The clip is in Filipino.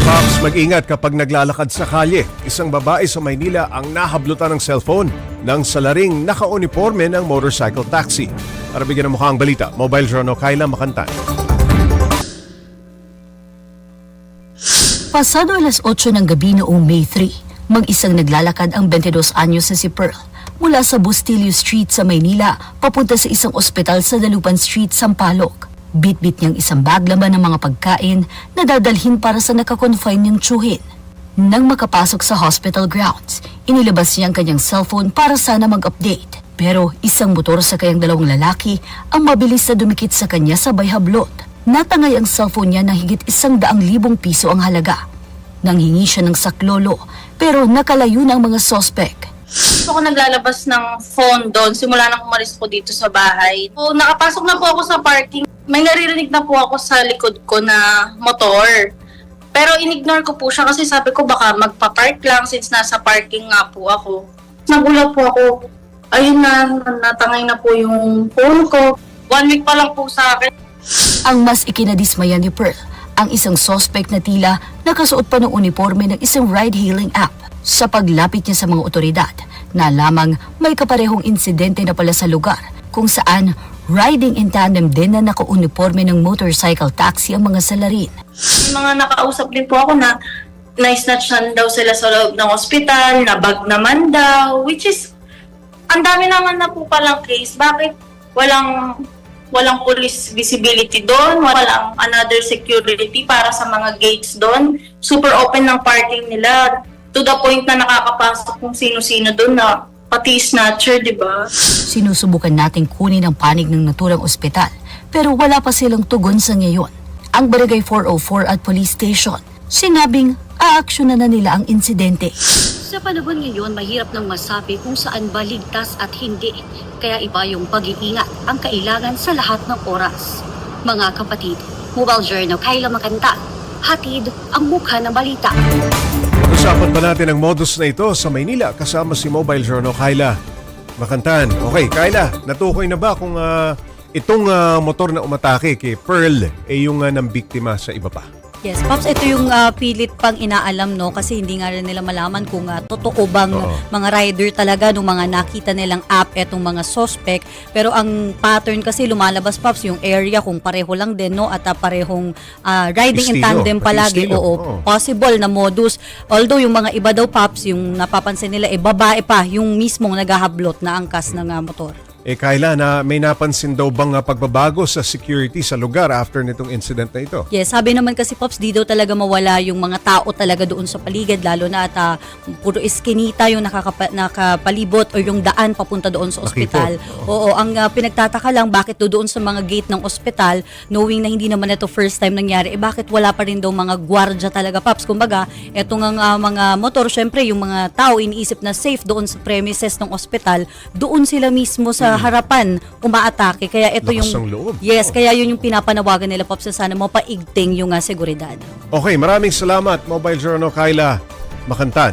Pops, mag-ingat kapag naglalakad sa kalye. Isang babae sa Maynila ang nahablutan ng cellphone ng salaring naka-uniforme ng motorcycle taxi. Para bigyan ng mukha ang balita, Mobile Journal, Kayla Makantan. Pasado alas 8 ng gabi noong May 3, mag-isang naglalakad ang 22 anyos na si Pearl mula sa Bustillo Street sa Maynila papunta sa isang ospital sa Dalupan Street, Sampaloc. Bit-bit niyang isang bag laman ng mga pagkain na dadalhin para sa nakakonfine niyang tsuhin. Nang makapasok sa hospital grounds, inilabas niya ang kanyang cellphone para sana mag-update. Pero isang motor sa kayang dalawang lalaki ang mabilis na dumikit sa kanya sabay hablot. Natangay ang cellphone niya ng higit 100,000 piso ang halaga. Nanghingi siya ng saklolo pero nakalayo na ang mga sospek. So, ako naglalabas ng phone doon simula nang umalis ko dito sa bahay. So, nakapasok na po ako sa parking. May naririnig na po ako sa likod ko na motor. Pero inignore ko po siya kasi sabi ko baka magpa-park lang since nasa parking nga po ako. Nagulat po ako. Ayun na, natangay na po yung phone ko. 1 week pa lang po sa akin. Ang mas ikinadismaya ni Pearl, ang isang sospek na tila nakasuot pa ng uniforme ng isang ride-hailing app. Sa paglapit niya sa mga otoridad, nalamang may kaparehong insidente na pala sa lugar kung saan riding in tandem din na naka-uniforme ng motorcycle taxi ang mga salarin. May mga nakausap din po ako na na-snatch na daw sila sa loob ng ospital, na bag naman daw, which is, ang dami naman na po palang case. Bakit walang police visibility doon, walang another security para sa mga gates doon. Super open ng parking nila to the point na nakakapasok kung sino-sino doon na pati snatcher, di ba? Sinusubukan nating kunin ang panig ng naturang ospital pero wala pa silang tugon sa ngayon. Ang Barangay 404 at police station, sinabing aaksyonan na nila ang insidente. Sa panahon ngayon, mahirap nang masabi kung saan ba ligtas at hindi. Kaya iba yung pag-iingat ang kailangan sa lahat ng oras. Mga kapatid, Mobile Journal, Kayla Makantan, hatid ang mukha ng balita. Usapan pa natin ang modus na ito sa Maynila kasama si Mobile Journal, Kayla Makantan. Okay, Kayla, natukoy na ba kung itong motor na umatake kay Pearl yung nambiktima sa iba pa? Yes, Pops, ito yung pilit pang inaalam, no? Kasi hindi nga rin nila malaman kung totoo bang mga rider talaga nung mga nakita nilang app etong mga suspect. Pero ang pattern kasi lumalabas, Pops, yung area kung pareho lang din, no? At parehong riding in tandem palagi. Oo, possible na modus. Although yung mga iba daw, Pops, yung napapansin nila, babae pa, yung mismong naghahablot na angkas ng motor. Kayla, may napansin daw bang pagbabago sa security sa lugar after nitong incident na ito? Yes, sabi naman kasi, Pops, di daw talaga mawala yung mga tao talaga doon sa paligid, lalo na at puro iskinita yung nakapalibot o yung daan papunta doon sa ospital. Oo, ang pinagtataka lang bakit doon sa mga gate ng ospital, knowing na hindi naman ito first time nangyari, bakit wala pa rin daw mga gwardya talaga, Pops? Kumbaga, etong mga motor, syempre yung mga tao iniisip na safe doon sa premises ng ospital, doon sila mismo sa harapan umaatake. Kaya ito Lakas yung ng loob. Yes, kaya yun yung pinapanawagan nila, Pops, na sana mapaigting yung seguridad. Okay, maraming salamat Mobile Journal, Kayla Makantan.